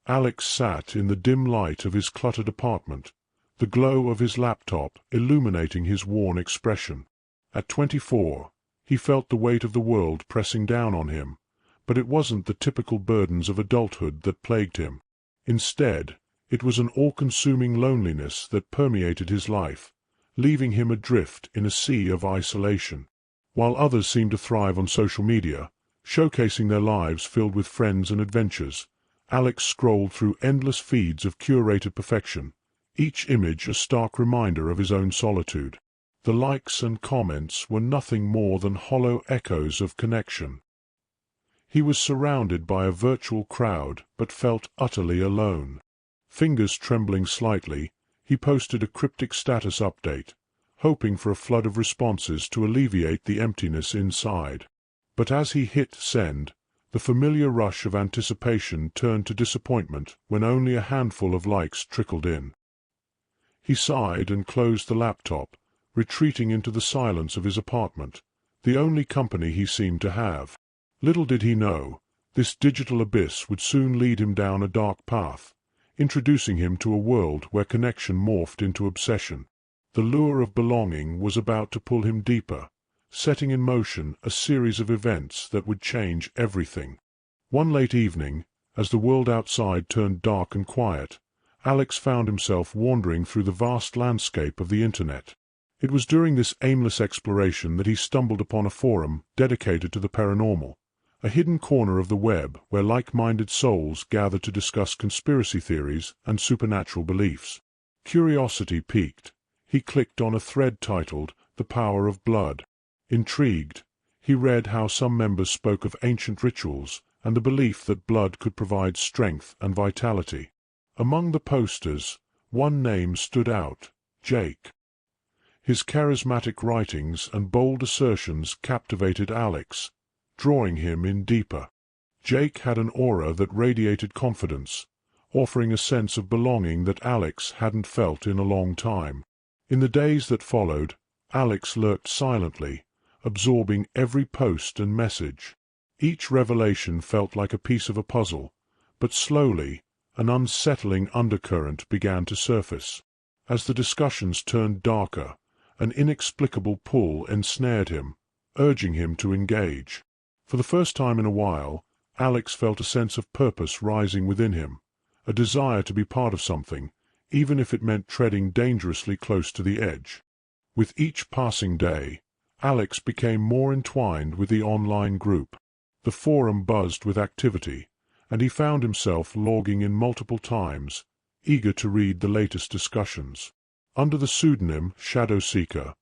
Alex sat in the dim light of his cluttered apartment, the glow of his laptop illuminating his worn expression. At 24, he felt the weight of the world pressing down on him, but it wasn't the typical burdens of adulthood that plagued him. Instead, it was an all-consuming loneliness that permeated his life, leaving him adrift in a sea of isolation. While others seemed to thrive on social media, showcasing their lives filled with friends and adventures, Alex scrolled through endless feeds of curated perfection, each image a stark reminder of his own solitude. The likes and comments were nothing more than hollow echoes of connection. He was surrounded by a virtual crowd, but felt utterly alone. Fingers trembling slightly, he posted a cryptic status update, hoping for a flood of responses to alleviate the emptiness inside. But as he hit send, the familiar rush of anticipation turned to disappointment when only a handful of likes trickled in. He sighed and closed the laptop, retreating into the silence of his apartment, the only company he seemed to have. Little did he know, this digital abyss would soon lead him down a dark path, introducing him to a world where connection morphed into obsession. The lure of belonging was about to pull him deeper, setting in motion a series of events that would change everything. One late evening, as the world outside turned dark and quiet, Alex found himself wandering through the vast landscape of the Internet. It was during this aimless exploration that he stumbled upon a forum dedicated to the paranormal, a hidden corner of the web where like-minded souls gathered to discuss conspiracy theories and supernatural beliefs. Curiosity piqued, he clicked on a thread titled "The Power of Blood." Intrigued, he read how some members spoke of ancient rituals and the belief that blood could provide strength and vitality. Among the posters, one name stood out: Jake. His charismatic writings and bold assertions captivated Alex, drawing him in deeper. Jake had an aura that radiated confidence, offering a sense of belonging that Alex hadn't felt in a long time. In the days that followed, Alex lurked silently, absorbing every post and message. Each revelation felt like a piece of a puzzle, but slowly, an unsettling undercurrent began to surface. As the discussions turned darker, an inexplicable pull ensnared him, urging him to engage. For the first time in a while, Alex felt a sense of purpose rising within him, a desire to be part of something, even if it meant treading dangerously close to the edge. With each passing day, Alex became more entwined with the online group. The forum buzzed with activity, and he found himself logging in multiple times, eager to read the latest discussions. Under the pseudonym Shadowseeker,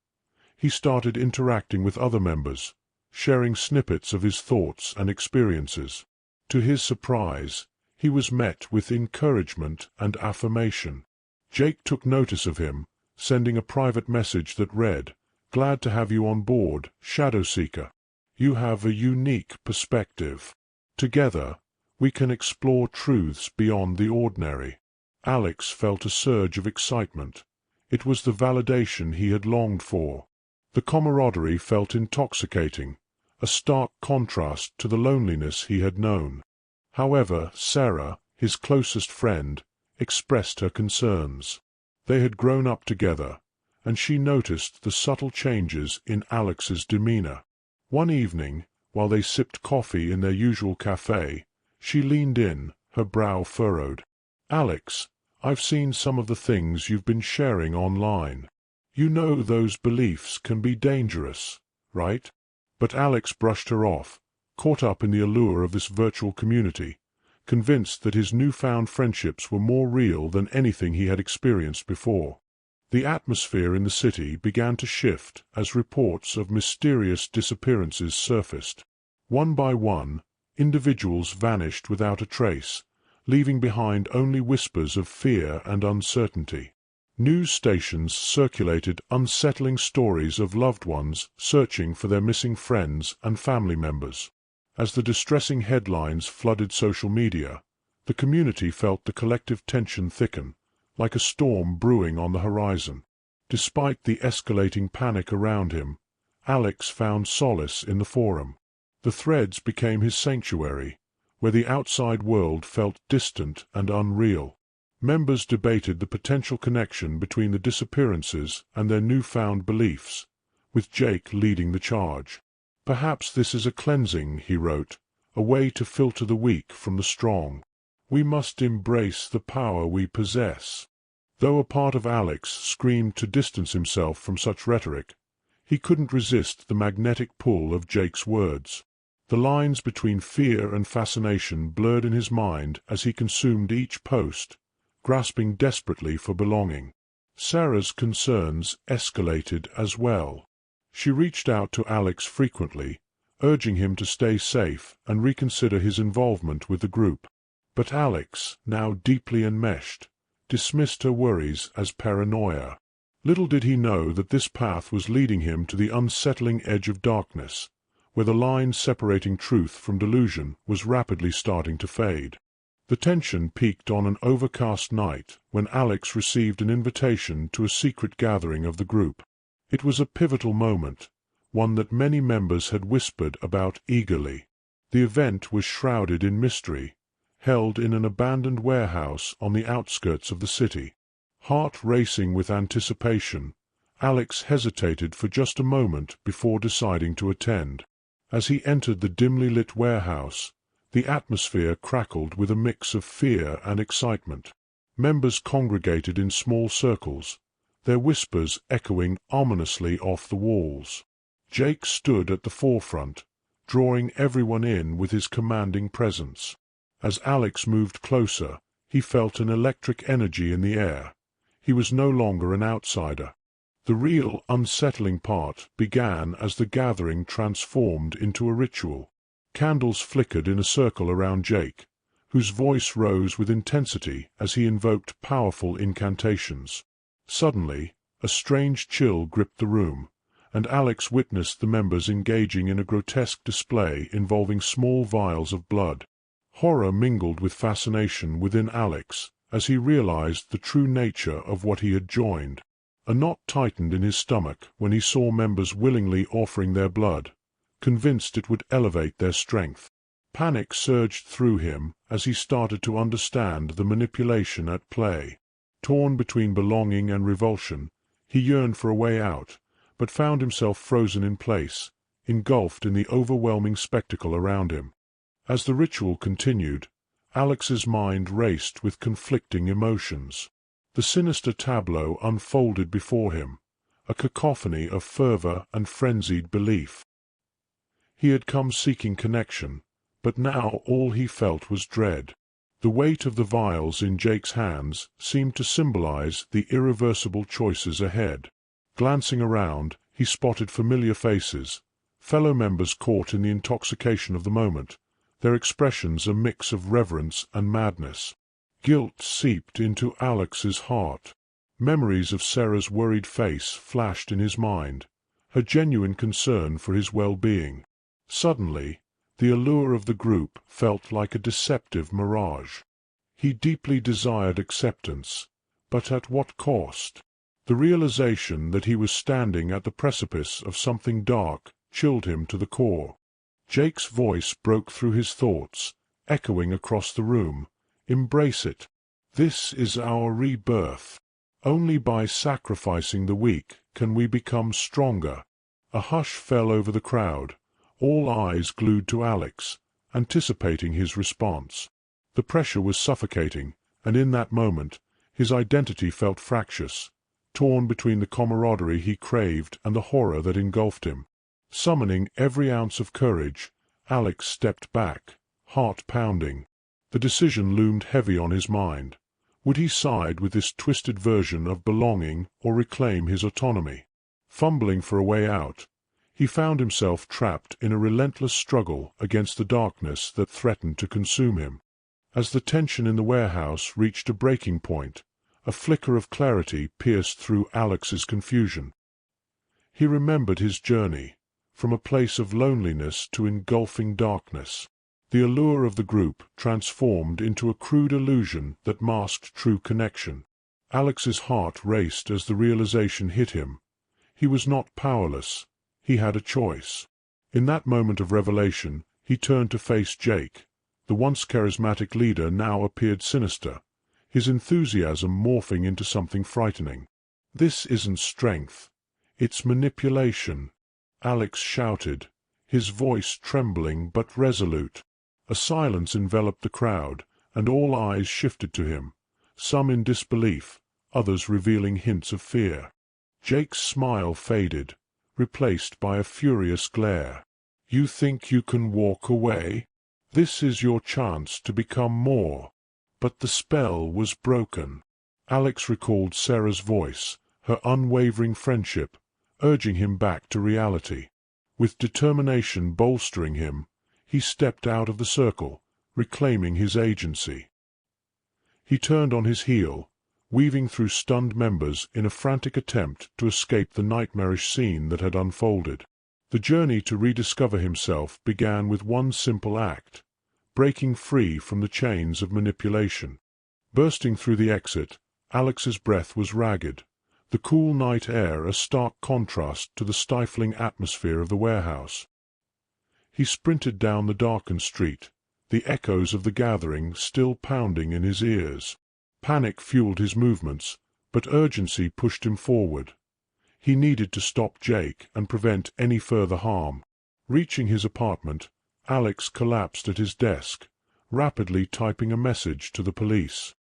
he started interacting with other members, sharing snippets of his thoughts and experiences. To his surprise, he was met with encouragement and affirmation. Jake took notice of him, sending a private message that read, "Glad to have you on board, Shadowseeker. You have a unique perspective. Together, we can explore truths beyond the ordinary." Alex felt a surge of excitement. It was the validation he had longed for. The camaraderie felt intoxicating, a stark contrast to the loneliness he had known. However, Sarah, his closest friend, expressed her concerns. They had grown up together, and she noticed the subtle changes in Alex's demeanor. One evening, while they sipped coffee in their usual cafe, she leaned in, her brow furrowed. "Alex, I've seen some of the things you've been sharing online. You know those beliefs can be dangerous, right?" But Alex brushed her off, caught up in the allure of this virtual community, convinced that his newfound friendships were more real than anything he had experienced before. The atmosphere in the city began to shift as reports of mysterious disappearances surfaced. One by one, individuals vanished without a trace, leaving behind only whispers of fear and uncertainty. News stations circulated unsettling stories of loved ones searching for their missing friends and family members. As the distressing headlines flooded social media, the community felt the collective tension thicken, like a storm brewing on the horizon. Despite the escalating panic around him, Alex found solace in the forum. The threads became his sanctuary, where the outside world felt distant and unreal. Members debated the potential connection between the disappearances and their newfound beliefs, with Jake leading the charge. "Perhaps this is a cleansing," he wrote, "a way to filter the weak from the strong. We must embrace the power we possess." Though a part of Alex screamed to distance himself from such rhetoric, he couldn't resist the magnetic pull of Jake's words. The lines between fear and fascination blurred in his mind as he consumed each post, grasping desperately for belonging. Sarah's concerns escalated as well. She reached out to Alex frequently, urging him to stay safe and reconsider his involvement with the group. But Alex, now deeply enmeshed, dismissed her worries as paranoia. Little did he know that this path was leading him to the unsettling edge of darkness, where the line separating truth from delusion was rapidly starting to fade. The tension peaked on an overcast night when Alex received an invitation to a secret gathering of the group. It was a pivotal moment, one that many members had whispered about eagerly. The event was shrouded in mystery, held in an abandoned warehouse on the outskirts of the city. Heart racing with anticipation, Alex hesitated for just a moment before deciding to attend. As he entered the dimly lit warehouse, the atmosphere crackled with a mix of fear and excitement. Members congregated in small circles, their whispers echoing ominously off the walls. Jake stood at the forefront, drawing everyone in with his commanding presence. As Alex moved closer, he felt an electric energy in the air. He was no longer an outsider. The real unsettling part began as the gathering transformed into a ritual. Candles flickered in a circle around Jake, whose voice rose with intensity as he invoked powerful incantations. Suddenly, a strange chill gripped the room, and Alex witnessed the members engaging in a grotesque display involving small vials of blood. Horror mingled with fascination within Alex as he realized the true nature of what he had joined. A knot tightened in his stomach when he saw members willingly offering their blood, convinced it would elevate their strength. Panic surged through him as he started to understand the manipulation at play. Torn between belonging and revulsion, he yearned for a way out, but found himself frozen in place, engulfed in the overwhelming spectacle around him. As the ritual continued, Alex's mind raced with conflicting emotions. The sinister tableau unfolded before him, a cacophony of fervor and frenzied belief. He had come seeking connection, but now all he felt was dread. The weight of the vials in Jake's hands seemed to symbolize the irreversible choices ahead. Glancing around, he spotted familiar faces, fellow members caught in the intoxication of the moment, their expressions a mix of reverence and madness. Guilt seeped into Alex's heart. Memories of Sarah's worried face flashed in his mind, her genuine concern for his well-being. Suddenly, the allure of the group felt like a deceptive mirage. He deeply desired acceptance, but at what cost? The realization that he was standing at the precipice of something dark chilled him to the core. Jake's voice broke through his thoughts, echoing across the room. "Embrace it. This is our rebirth. Only by sacrificing the weak can we become stronger." A hush fell over the crowd, all eyes glued to Alex, anticipating his response. The pressure was suffocating, and in that moment, his identity felt fractious, torn between the camaraderie he craved and the horror that engulfed him. Summoning every ounce of courage, Alex stepped back, heart pounding. The decision loomed heavy on his mind. Would he side with this twisted version of belonging or reclaim his autonomy? Fumbling for a way out, he found himself trapped in a relentless struggle against the darkness that threatened to consume him. As the tension in the warehouse reached a breaking point, a flicker of clarity pierced through Alex's confusion. He remembered his journey, from a place of loneliness to engulfing darkness. The allure of the group transformed into a crude illusion that masked true connection. Alex's heart raced as the realization hit him. He was not powerless. He had a choice. In that moment of revelation, he turned to face Jake, The once charismatic leader now appeared sinister, his enthusiasm morphing into something frightening. "This isn't strength. It's manipulation," Alex shouted, his voice trembling but resolute. A silence enveloped the crowd, and all eyes shifted to him, some in disbelief, others revealing hints of fear. Jake's smile faded, replaced by a furious glare. "You think you can walk away? This is your chance to become more." But the spell was broken. Alex recalled Sarah's voice, her unwavering friendship, urging him back to reality. With determination bolstering him, he stepped out of the circle, reclaiming his agency. He turned on his heel, weaving through stunned members in a frantic attempt to escape the nightmarish scene that had unfolded. The journey to rediscover himself began with one simple act: breaking free from the chains of manipulation. Bursting through the exit, Alex's breath was ragged, the cool night air a stark contrast to the stifling atmosphere of the warehouse. He sprinted down the darkened street, the echoes of the gathering still pounding in his ears. Panic fueled his movements, but urgency pushed him forward. He needed to stop Jake and prevent any further harm. Reaching his apartment, Alex collapsed at his desk, rapidly typing a message to the police.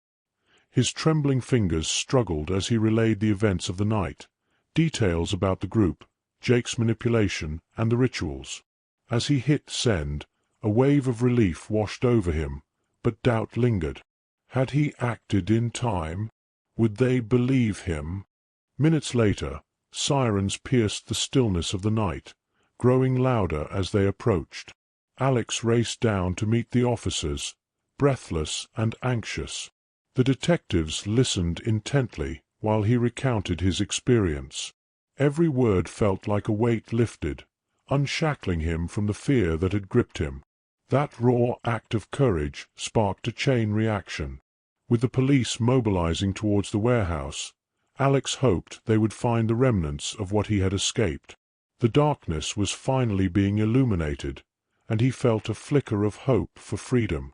His trembling fingers struggled as he relayed the events of the night, details about the group, Jake's manipulation, and the rituals. As he hit send, a wave of relief washed over him, but doubt lingered. Had he acted in time? Would they believe him? Minutes later, sirens pierced the stillness of the night, growing louder as they approached. Alex raced down to meet the officers, breathless and anxious. The detectives listened intently while he recounted his experience. Every word felt like a weight lifted, unshackling him from the fear that had gripped him. That raw act of courage sparked a chain reaction. With the police mobilizing towards the warehouse, Alex hoped they would find the remnants of what he had escaped. The darkness was finally being illuminated, and he felt a flicker of hope for freedom.